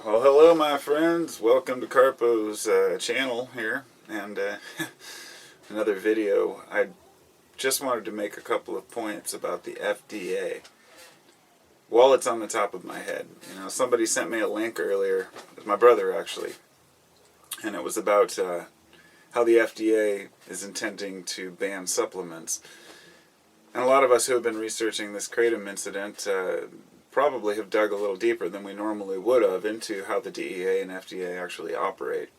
Well, hello, my friends. Welcome to Carpo's channel here, and another video. I just wanted to make a couple of points about the FDA while it's on the top of my head. Somebody sent me a link earlier. It was my brother, actually, and it was about how the FDA is intending to ban supplements. And a lot of us who have been researching this kratom incident probably have dug a little deeper than we normally would have into how the DEA and FDA actually operate.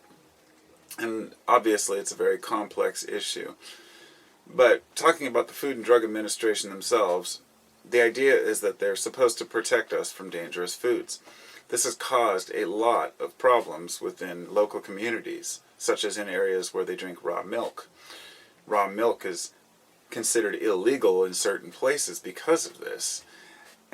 And obviously it's a very complex issue. But talking about the Food and Drug Administration themselves, the idea is that they're supposed to protect us from dangerous foods. This has caused a lot of problems within local communities, such as in areas where they drink raw milk. Raw milk is considered illegal in certain places because of this.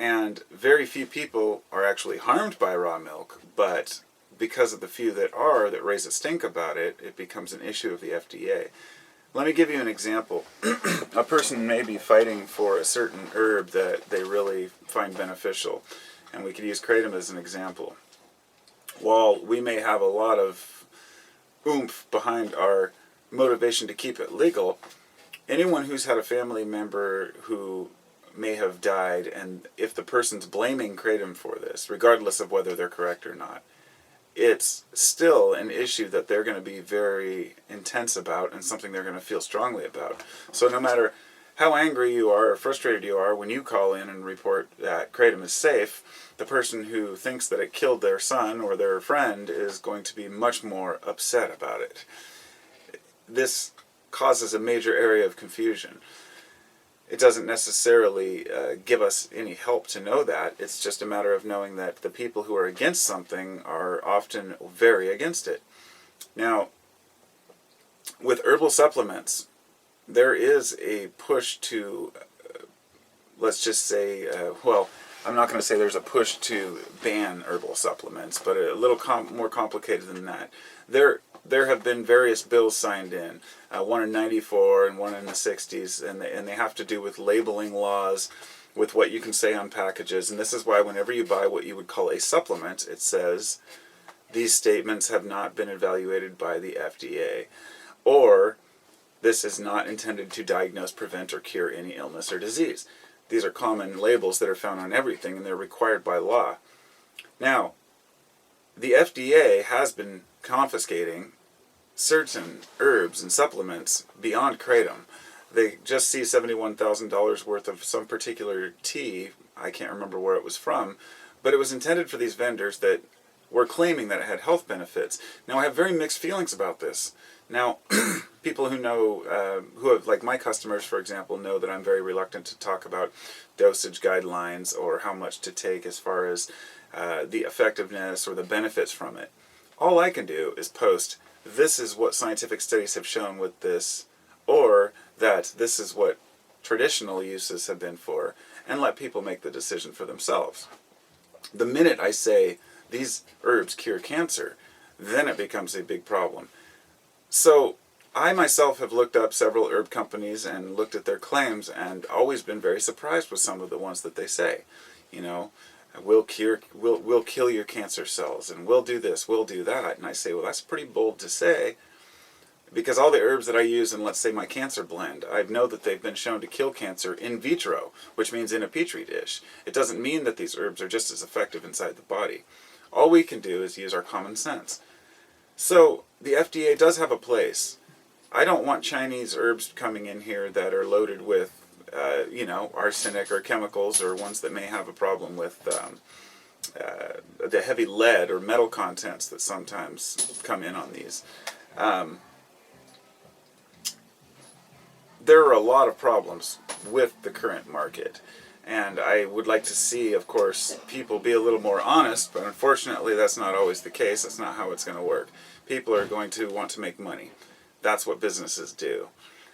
And very few people are actually harmed by raw milk, but because of the few that are, that raise a stink about it, it becomes an issue of the FDA. Let me give you an example. A person may be fighting for a certain herb that they really find beneficial, and we could use kratom as an example. While we may have a lot of oomph behind our motivation to keep it legal, anyone who's had a family member who may have died, and if the person's blaming kratom for this, regardless of whether they're correct or not, it's still an issue that they're going to be very intense about and something they're going to feel strongly about. So no matter how angry you are or frustrated you are when you call in and report that kratom is safe, the person who thinks that it killed their son or their friend is going to be much more upset about it. This causes a major area of confusion. It doesn't necessarily give us any help to know that. It's just a matter of knowing that the people who are against something are often very against it. Now, with herbal supplements, there is a push to, let's just say, well, I'm not going to say there's a push to ban herbal supplements, but a little more complicated than that. There have been various bills signed in, one in '94 and one in the '60s, and they have to do with labeling laws, with what you can say on packages. And this is why whenever you buy what you would call a supplement, it says, these statements have not been evaluated by the FDA, or this is not intended to diagnose, prevent, or cure any illness or disease. These are common labels that are found on everything, and they're required by law. Now, the FDA has been confiscating certain herbs and supplements beyond kratom. They just see $71,000 worth of some particular tea. I can't remember where it was from, but it was intended for these vendors that were claiming that it had health benefits. Now, I have very mixed feelings about this. Now, people who know, who have, like my customers, for example, know that I'm very reluctant to talk about dosage guidelines or how much to take as far as the effectiveness or the benefits from it. All I can do is post, this is what scientific studies have shown with this, or that this is what traditional uses have been for, and let people make the decision for themselves. The minute I say, these herbs cure cancer, then it becomes a big problem. So, I myself have looked up several herb companies and looked at their claims and always been very surprised with some of the ones that they say. We'll kill your cancer cells, and we'll do this, we'll do that. And I say, well, that's pretty bold to say, because all the herbs that I use in, let's say, my cancer blend, I know that they've been shown to kill cancer in vitro, which means in a petri dish. It doesn't mean that these herbs are just as effective inside the body. All we can do is use our common sense. So, the FDA does have a place. I don't want Chinese herbs coming in here that are loaded with arsenic or chemicals, or ones that may have a problem with the heavy lead or metal contents that sometimes come in on these. There are a lot of problems with the current market, and I would like to see, of course, people be a little more honest, but unfortunately that's not always the case. That's not how it's going to work. People are going to want to make money. That's what businesses do.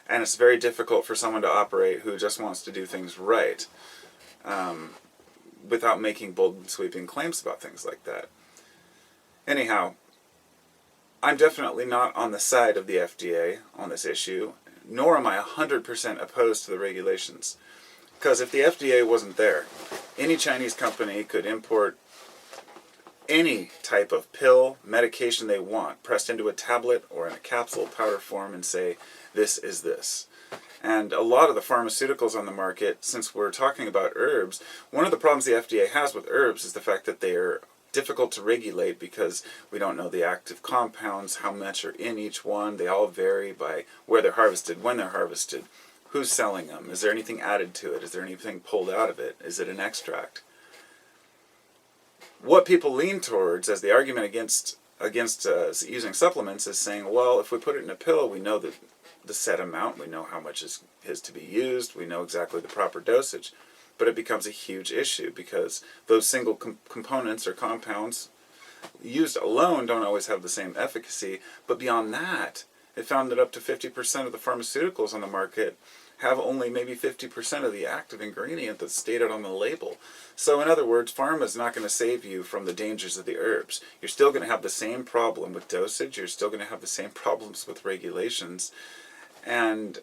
And it's very difficult for someone to operate who just wants to do things right without making bold and sweeping claims about things like that. Anyhow, I'm definitely not on the side of the FDA on this issue, nor am I 100% opposed to the regulations. Because if the FDA wasn't there, any Chinese company could import any type of pill, medication they want, pressed into a tablet or in a capsule powder form, and say, this is this. And a lot of the pharmaceuticals on the market, since we're talking about herbs, one of the problems the FDA has with herbs is the fact that they are difficult to regulate because we don't know the active compounds, how much are in each one. They all vary by where they're harvested, when they're harvested, who's selling them, is there anything added to it, is there anything pulled out of it, is it an extract? What people lean towards as the argument against using supplements is saying, well, if we put it in a pill, we know that the set amount, we know how much is to be used, we know exactly the proper dosage. But it becomes a huge issue because those single components or compounds used alone don't always have the same efficacy. But beyond that, it found that up to 50% of the pharmaceuticals on the market have only maybe 50% of the active ingredient that's stated on the label. So in other words, pharma is not going to save you from the dangers of the herbs. You're still going to have the same problem with dosage. You're still going to have the same problems with regulations. And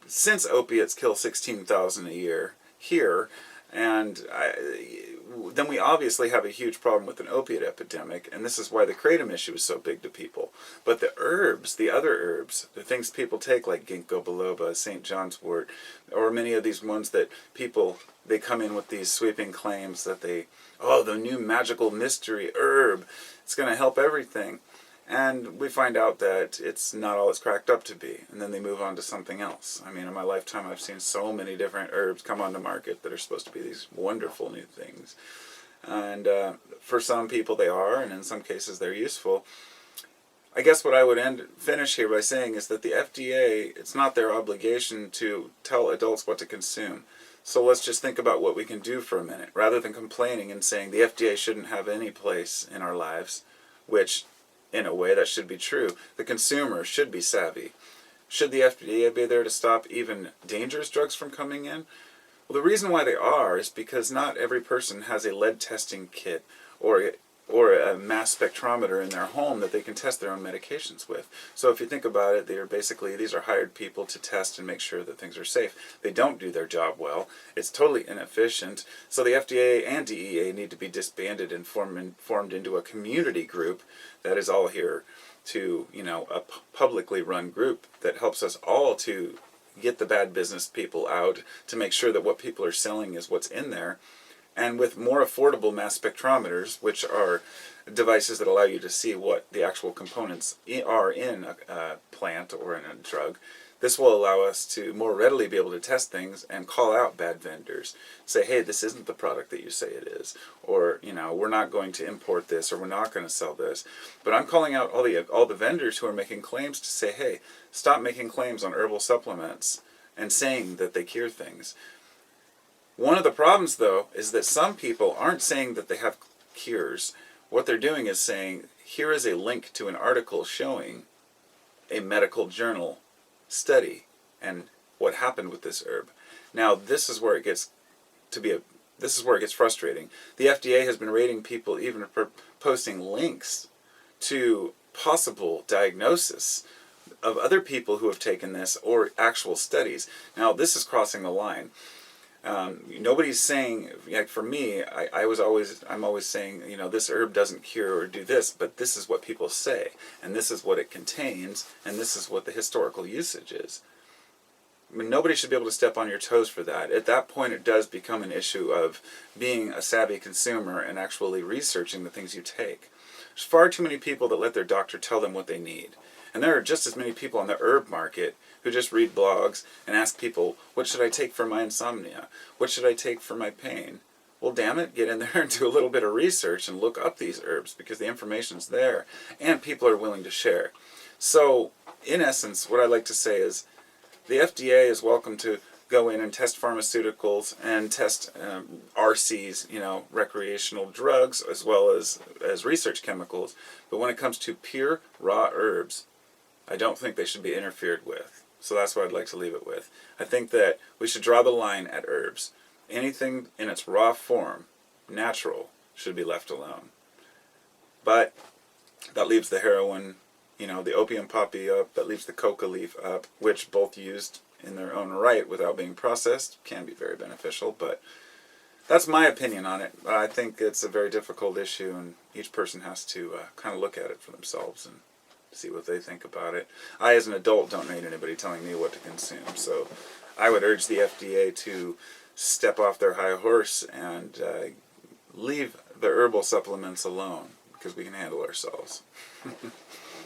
since opiates kill 16,000 a year here, and then we obviously have a huge problem with an opiate epidemic, and this is why the kratom issue is so big to people. But the herbs, the other herbs, the things people take like ginkgo biloba, St. John's wort, or many of these ones that people, they come in with these sweeping claims that the new magical mystery herb, it's going to help everything. And we find out that it's not all it's cracked up to be, and then they move on to something else. I mean, in my lifetime, I've seen so many different herbs come on the market that are supposed to be these wonderful new things. And for some people they are, and in some cases they're useful. I guess what I would finish here by saying is that the FDA, it's not their obligation to tell adults what to consume. So let's just think about what we can do for a minute, rather than complaining and saying the FDA shouldn't have any place in our lives, which in a way that should be true. The consumer should be savvy. Should the FDA be there to stop even dangerous drugs from coming in? Well, the reason why they are is because not every person has a lead testing kit or a mass spectrometer in their home that they can test their own medications with. So if you think about it, these are hired people to test and make sure that things are safe. They don't do their job well. It's totally inefficient. So the FDA and DEA need to be disbanded and formed into a community group that is all here to, a publicly run group that helps us all to get the bad business people out, to make sure that what people are selling is what's in there. And with more affordable mass spectrometers, which are devices that allow you to see what the actual components are in a plant or in a drug, this will allow us to more readily be able to test things and call out bad vendors. Say, hey, this isn't the product that you say it is. Or, we're not going to import this, or we're not going to sell this. But I'm calling out all the vendors who are making claims to say, hey, stop making claims on herbal supplements and saying that they cure things. One of the problems, though, is that some people aren't saying that they have cures. What they're doing is saying, here is a link to an article showing a medical journal study and what happened with this herb. Now, this is where it gets frustrating. The FDA has been rating people even for posting links to possible diagnosis of other people who have taken this or actual studies. Now, this is crossing the line. Nobody's saying, like for me, I'm always saying, this herb doesn't cure or do this, but this is what people say, and this is what it contains, and this is what the historical usage is. I mean, nobody should be able to step on your toes for that. At that point, it does become an issue of being a savvy consumer and actually researching the things you take. There's far too many people that let their doctor tell them what they need. And there are just as many people on the herb market who just read blogs and ask people, what should I take for my insomnia? What should I take for my pain? Well, damn it, get in there and do a little bit of research and look up these herbs because the information's there and people are willing to share. So, in essence, what I like to say is the FDA is welcome to go in and test pharmaceuticals and test RCs, recreational drugs, as well as research chemicals. But when it comes to pure, raw herbs, I don't think they should be interfered with. So that's what I'd like to leave it with. I think that we should draw the line at herbs. Anything in its raw form, natural, should be left alone. But that leaves the heroin, the opium poppy up, that leaves the coca leaf up, which both used in their own right without being processed can be very beneficial, but that's my opinion on it. I think it's a very difficult issue, and each person has to kind of look at it for themselves and see what they think about it. I, as an adult, don't need anybody telling me what to consume, so I would urge the FDA to step off their high horse and leave the herbal supplements alone, because we can handle ourselves.